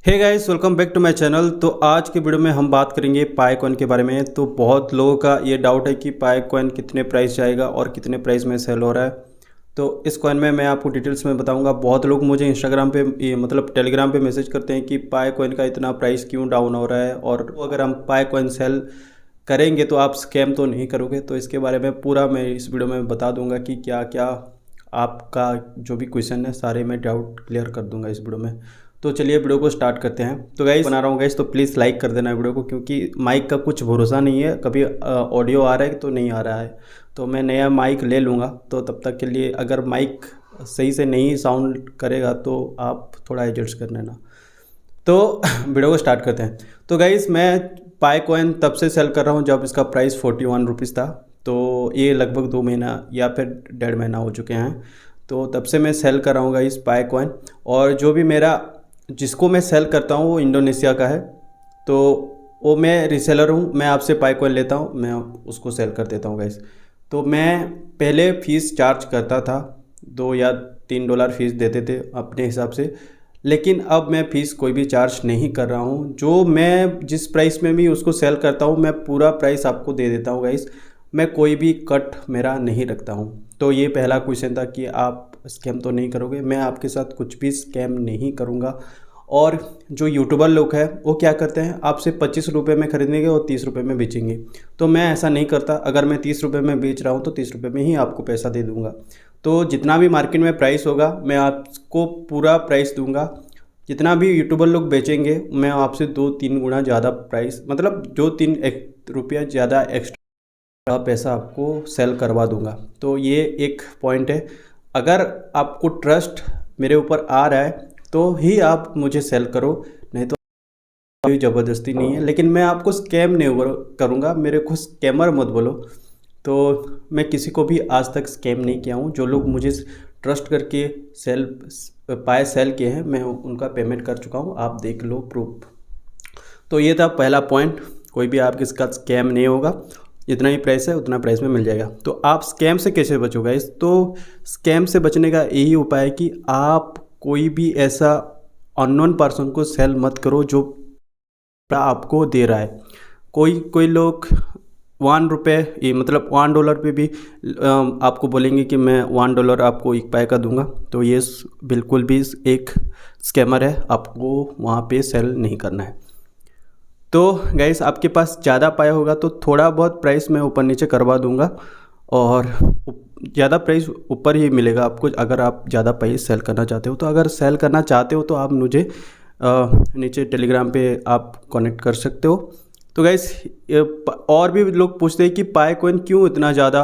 Hey guys, welcome back to my channel. तो आज के वीडियो में हम बात करेंगे पाई कॉइन के बारे में। तो बहुत लोगों का ये डाउट है कि पाई कॉइन कितने प्राइस जाएगा और कितने प्राइस में सेल हो रहा है। तो इस कॉइन में मैं आपको डिटेल्स में बताऊंगा। बहुत लोग मुझे इंस्टाग्राम पे मतलब टेलीग्राम पे मैसेज करते हैं कि पाई कॉइन का इतना प्राइस क्यों डाउन हो रहा है, और अगर हम पाई कॉइन सेल करेंगे तो आप स्कैम तो नहीं करोगे। तो इसके बारे में पूरा मैं इस वीडियो में बता दूंगा कि क्या क्या आपका जो भी क्वेश्चन है सारे मैं डाउट क्लियर कर दूंगा इस वीडियो में। तो चलिए वीडियो को स्टार्ट करते हैं। तो गाइस बना रहा हूँ गाइस, तो प्लीज़ लाइक कर देना वीडियो को, क्योंकि माइक का कुछ भरोसा नहीं है, कभी ऑडियो आ रहा है तो नहीं आ रहा है। तो मैं नया माइक ले लूँगा, तो तब तक के लिए अगर माइक सही से नहीं साउंड करेगा तो आप थोड़ा एडजस्ट कर लेना। तो वीडियो को स्टार्ट करते हैं। तो गाइस मैं पाई कॉइन तब से सेल कर रहा हूँ जब इसका प्राइस 41 रुपीज़ था। तो ये लगभग 2 महीना या फिर 1.5 महीना हो चुके हैं। तो तब से मैं सेल कर रहा हूँ गाइस पाई कॉइन। और जो भी मेरा जिसको मैं सेल करता हूँ वो इंडोनेशिया का है। तो वो मैं रीसेलर हूँ, मैं आपसे पाई कॉइन लेता हूँ, मैं उसको सेल कर देता हूँ गाइस। तो मैं पहले फ़ीस चार्ज करता था, $2 या $3 फ़ीस देते थे अपने हिसाब से। लेकिन अब मैं फ़ीस कोई भी चार्ज नहीं कर रहा हूँ। जो मैं जिस प्राइस में भी उसको सेल करता हूँ मैं पूरा प्राइस आपको दे देता हूँ गाइस। मैं कोई भी कट मेरा नहीं रखता हूँ। तो ये पहला क्वेश्चन था कि आप स्कैम तो नहीं करोगे। मैं आपके साथ कुछ भी स्कैम नहीं करूँगा। और जो यूट्यूबर लोग हैं वो क्या करते हैं, आपसे 25 रुपये में खरीदेंगे और 30 रुपये में बेचेंगे। तो मैं ऐसा नहीं करता। अगर मैं 30 रुपये में बेच रहा हूँ तो 30 रुपये में ही आपको पैसा दे दूँगा। तो जितना भी मार्केट में प्राइस होगा मैं आपको पूरा प्राइस दूँगा। जितना भी यूट्यूबर लोग बेचेंगे मैं आपसे 2-3 गुना ज़्यादा प्राइस, मतलब 2-3 रुपया ज़्यादा एक्स्ट्रा पैसा आपको सेल करवा दूँगा। तो ये एक पॉइंट है। अगर आपको ट्रस्ट मेरे ऊपर आ रहा है तो ही आप मुझे सेल करो, नहीं तो कोई ज़बरदस्ती नहीं है। लेकिन मैं आपको स्कैम नहीं करूँगा, मेरे को स्कैमर मत बोलो। तो मैं किसी को भी आज तक स्कैम नहीं किया हूँ। जो लोग मुझे ट्रस्ट करके सेल किए हैं मैं उनका पेमेंट कर चुका हूँ, आप देख लो प्रूफ। तो ये था पहला पॉइंट, कोई भी आपके इसका स्कैम नहीं होगा। जितना ही प्राइस है उतना प्राइस में मिल जाएगा। तो आप स्कैम से कैसे बचोगे इस? तो स्कैम से बचने का यही उपाय है कि आप कोई भी ऐसा अननोन पर्सन को सेल मत करो जो आपको दे रहा है। कोई लोग $1 ये मतलब $1 पे भी आपको बोलेंगे कि मैं $1 आपको एक पाई का दूंगा। तो ये बिल्कुल भी एक स्कैमर है, आपको वहाँ पे सेल नहीं करना है। तो गाइस आपके पास ज़्यादा पाया होगा तो थोड़ा बहुत प्राइस मैं ऊपर नीचे करवा दूंगा, और ज़्यादा प्राइस ऊपर ही मिलेगा आपको अगर आप ज़्यादा प्राइस सेल करना चाहते हो। तो अगर सेल करना चाहते हो तो आप मुझे नीचे टेलीग्राम पे आप कनेक्ट कर सकते हो। तो गाइस और भी लोग पूछते हैं कि पाई कॉइन क्यों इतना ज़्यादा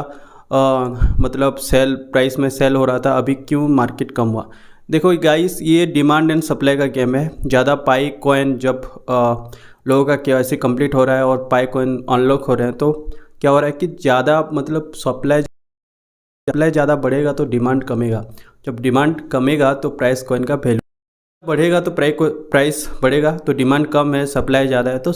मतलब सेल प्राइस में सेल हो रहा था, अभी क्यों मार्केट कम हुआ। देखो गाइस ये डिमांड एंड सप्लाई का गेम है। ज़्यादा पाई कॉइन जब लोगों का KYC कंप्लीट हो रहा है और पाई कॉइन अनलॉक हो रहे हैं तो क्या हो रहा है कि ज़्यादा मतलब सप्लाई ज़्यादा बढ़ेगा तो डिमांड कमेगा। जब डिमांड कमेगा तो प्राइस कॉइन का वैल्यू बढ़ेगा, तो प्राइस बढ़ेगा। तो डिमांड कम है, सप्लाई ज़्यादा है, तो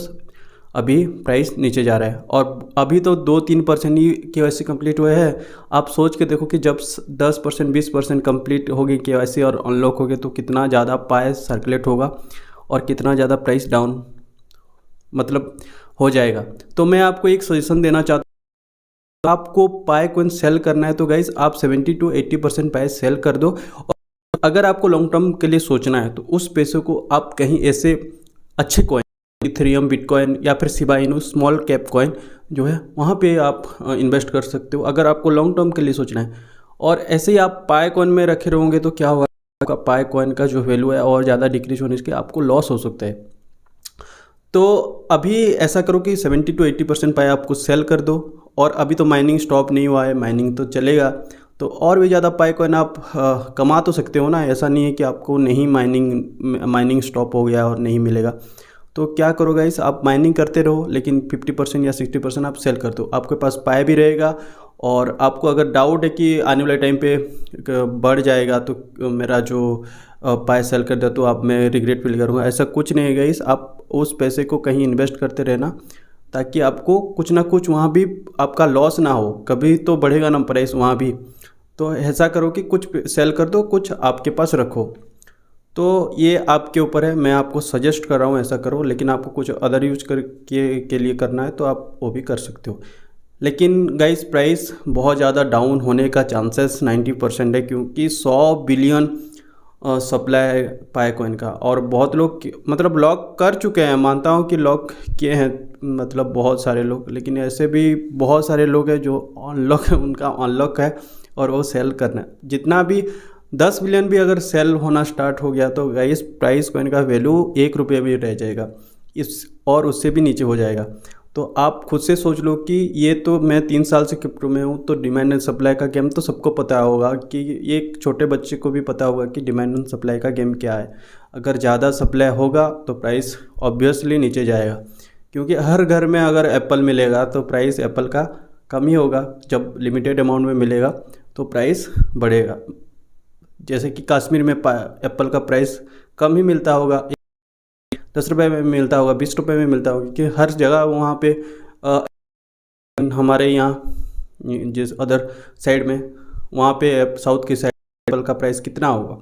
अभी प्राइस नीचे जा रहा है। और अभी तो 2-3% ही KYC कंप्लीट हुए हैं। आप सोच के देखो कि जब 10% 20% कंप्लीट होगी KYC और अनलॉक हो गए तो कितना ज़्यादा पाई सर्कुलेट होगा और कितना ज़्यादा प्राइस डाउन मतलब हो जाएगा। तो मैं आपको एक सजेशन देना चाहता हूँ, आपको पाई कॉइन सेल करना है तो गाइस आप 70-80% पाई सेल कर दो। और अगर आपको लॉन्ग टर्म के लिए सोचना है तो उस पैसे को आप कहीं ऐसे अच्छे कॉइन, इथेरियम, बिटकॉइन या फिर Shiba Inu small cap coin जो है वहाँ पे आप इन्वेस्ट कर सकते हो, अगर आपको लॉन्ग टर्म के लिए सोचना है। और ऐसे ही आप पाई कॉइन में रखे रहोगे तो क्या होगा, आपका पाई कॉइन का जो वैल्यू है और ज़्यादा डिक्रीज होने से आपको लॉस हो सकता है। तो अभी ऐसा करो कि 70-80% पाई आपको सेल कर दो। और अभी तो माइनिंग स्टॉप नहीं हुआ है, माइनिंग तो चलेगा। तो और भी ज़्यादा पाई कॉइन आप कमा तो सकते हो ना, ऐसा नहीं है कि आपको नहीं माइनिंग स्टॉप हो गया और नहीं मिलेगा। तो क्या करो गाइस, आप माइनिंग करते रहो लेकिन 50% या 60% आप सेल कर दो, आपके पास पाई भी रहेगा। और आपको अगर डाउट है कि आने वाले टाइम पे बढ़ जाएगा तो मेरा जो पाई सेल कर दे तो आप मैं रिग्रेट फील करूँगा, ऐसा कुछ नहीं है गाइस। आप उस पैसे को कहीं इन्वेस्ट करते रहना ताकि आपको कुछ ना कुछ वहाँ भी आपका लॉस ना हो, कभी तो बढ़ेगा ना प्राइस वहाँ भी। तो ऐसा करो कि कुछ सेल कर दो, कुछ आपके पास रखो। तो ये आपके ऊपर है, मैं आपको सजेस्ट कर रहा हूँ ऐसा करो, लेकिन आपको कुछ अदर यूज के लिए करना है तो आप वो भी कर सकते हो। लेकिन गाइस प्राइस बहुत ज़्यादा डाउन होने का चांसेस 90% है, क्योंकि 100 बिलियन सप्लाई पाइकॉइन का, और बहुत लोग मतलब लॉक कर चुके हैं, मानता हूँ कि लॉक किए हैं मतलब बहुत सारे लोग, लेकिन ऐसे भी बहुत सारे लोग हैं जो अनलॉक उनका अनलॉक है और वो सेल करना है। जितना भी 10 बिलियन भी अगर सेल होना स्टार्ट हो गया तो गाइस प्राइस कॉइन का वैल्यू 1 रुपये भी रह जाएगा, इस और उससे भी नीचे हो जाएगा। तो आप खुद से सोच लो कि ये तो मैं 3 साल से क्रिप्टो में हूँ, तो डिमांड एंड सप्लाई का गेम तो सबको पता होगा, कि एक छोटे बच्चे को भी पता होगा कि डिमांड एंड सप्लाई का गेम क्या है। अगर ज़्यादा सप्लाई होगा तो प्राइस ऑब्वियसली नीचे जाएगा, क्योंकि हर घर में अगर एप्पल मिलेगा तो प्राइस एप्पल का कम ही होगा, जब लिमिटेड अमाउंट में मिलेगा तो प्राइस बढ़ेगा। जैसे कि कश्मीर में एप्पल का प्राइस कम ही मिलता होगा, 10 रुपये में मिलता होगा, 20 रुपये में मिलता होगा, क्योंकि हर जगह वहाँ पे हमारे यहाँ जिस अदर साइड में, वहाँ पे साउथ की साइड एप्पल का प्राइस कितना होगा,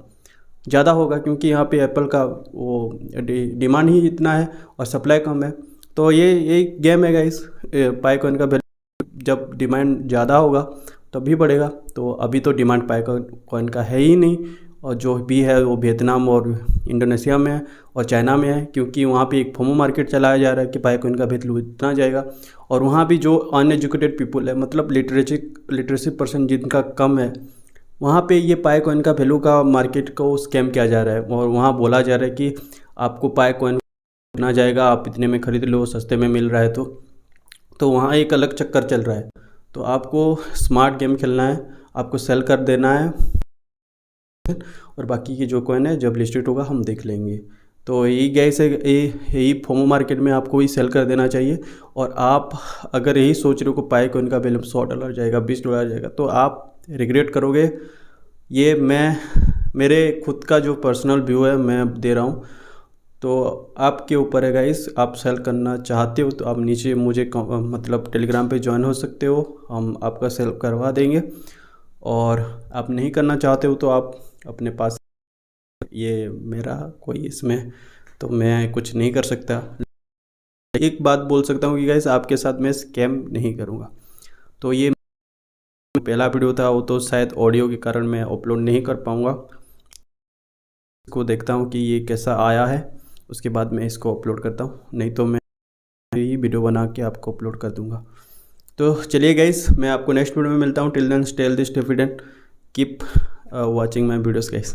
ज़्यादा होगा, क्योंकि यहाँ पे एप्पल का वो डिमांड ही इतना है और सप्लाई कम है। तो ये गेम है गाइस, पाइकॉइन का वैल्यू जब डिमांड ज़्यादा होगा तभी बढ़ेगा। तो अभी तो डिमांड पाइकॉइन का है ही नहीं, और जो भी है वो वियतनाम और इंडोनेशिया में है और चाइना में है, क्योंकि वहाँ पे एक फोमो मार्केट चलाया जा रहा है कि पाइकॉइन का वैल्यू इतना जाएगा। और वहाँ भी जो अनएजुकेटेड पीपल है, मतलब लिटरेसी परसेंट जिनका कम है, वहाँ पे ये पाइकॉइन का वैल्यू का मार्केट को स्कैम किया जा रहा है, और वहाँ बोला जा रहा है कि आपको पाइकॉइन इतना जाएगा, आप इतने में ख़रीद लो, सस्ते में मिल रहा है। तो वहाँ एक अलग चक्कर चल रहा है। तो आपको स्मार्ट गेम खेलना है, आपको सेल कर देना है, और बाकी की जो कॉइन है जब लिस्टेड होगा हम देख लेंगे। तो यही गैस है, यही फोमो मार्केट में आपको ही सेल कर देना चाहिए। और आप अगर यही सोच रहे हो कि पाइकॉइन का वैल्यू $100 जाएगा, $20 जाएगा, तो आप रिग्रेट करोगे। ये मेरे खुद का जो पर्सनल व्यू है मैं दे रहा हूँ, तो आपके ऊपर है गाइस। आप सेल करना चाहते हो तो आप नीचे मुझे मतलब टेलीग्राम पे ज्वाइन हो सकते हो, हम आपका सेल करवा देंगे। और आप नहीं करना चाहते हो तो आप अपने पास, ये मेरा कोई इसमें तो मैं कुछ नहीं कर सकता। एक बात बोल सकता हूँ कि गाइस आपके साथ मैं स्कैम नहीं करूँगा। तो ये पहला वीडियो था, वो तो शायद ऑडियो के कारण मैं अपलोड नहीं कर पाऊँगा। इसको देखता हूँ कि ये कैसा आया है, उसके बाद मैं इसको अपलोड करता हूँ, नहीं तो मैं ही वीडियो बना के आपको अपलोड कर दूँगा। तो चलिए गाइस, मैं आपको नेक्स्ट वीडियो में मिलता हूँ। Till then stay healthy, stay fit and keep watching my videos guys।